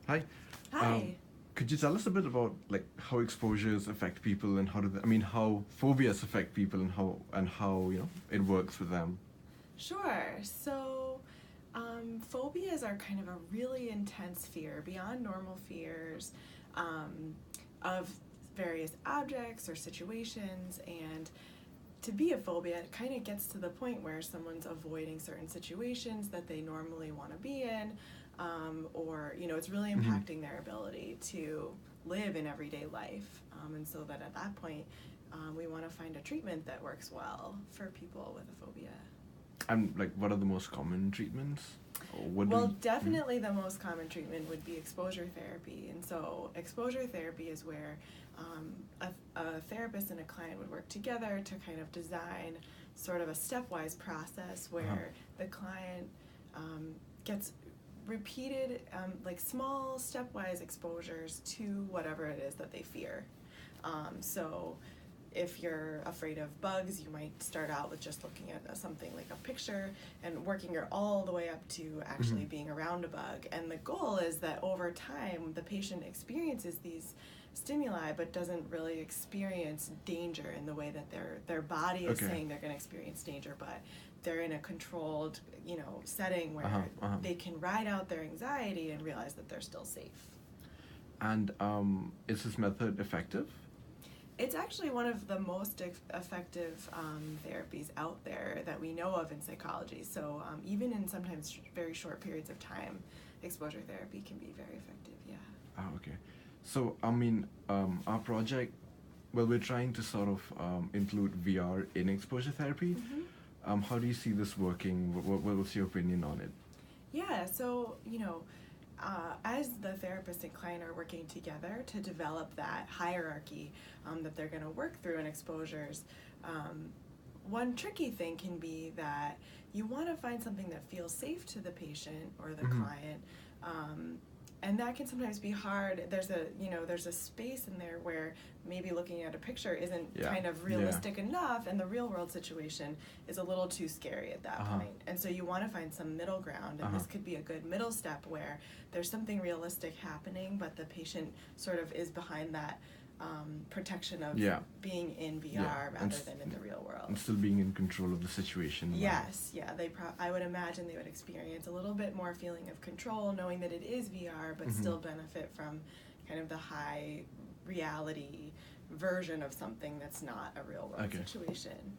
Hi. Um, Hi. could you tell us a bit about like how exposures affect people and how do they, I mean how phobias affect people and how it works with them? Sure. Phobias are kind of a really intense fear beyond normal fears um, of various objects or situations. And to be a phobia, it kind of gets to the point where someone's avoiding certain situations that they normally want to be in, or it's really Hmm. impacting their ability to live in everyday life. And so that at that point, we want to find a treatment that works well for people with a phobia. And like what are the most common treatments? Or what do Well, we, mhm. definitely the most common treatment would be exposure therapy. And so, exposure therapy is where a therapist and a client would work together to kind of design sort of a stepwise process Uh-huh. where the client gets repeated, like small stepwise exposures to whatever it is that they fear. So, if you're afraid of bugs, you might start out with just looking at something like a picture and working your all the way up to actually Hmm. being around a bug. And the goal is that over time, the patient experiences these stimuli but doesn't really experience danger in the way that their body is Okay. saying they're going to experience danger, but they're in a controlled, setting Uh-huh. where Uh-huh. they can ride out their anxiety and realize that they're still safe. And is this method effective? It's actually one of the most effective therapies out there that we know of in psychology. So even in sometimes very short periods of time, exposure therapy can be very effective. Yeah. Ah, okay. So, I mean, our project, well, we're trying to sort of include VR in exposure therapy. Hmm. How do you see this working? What's your opinion on it? Yeah. As the therapist and client are working together to develop that hierarchy that they're going to work through in exposures, um, one tricky thing can be that you want to find something that feels safe to the patient or the Hmm. client, um, and that can sometimes be hard. There's a space in there where maybe looking at a picture isn't Yeah. kind of Yeah. realistic enough, and the real world situation is a little too scary at that Uh-huh. point. And so you want to find some middle ground, and Uh-huh. this could be a good middle step where there's something realistic happening, but the patient sort of is behind that protection of Yeah. being in Yeah. VR rather than in the real world. And still being in control of the situation. Yes, yeah, I would imagine they would experience a little bit more feeling of control, knowing that it is VR, but Hmm. still benefit from kind of the high reality version of something that's not a real world Okay. situation.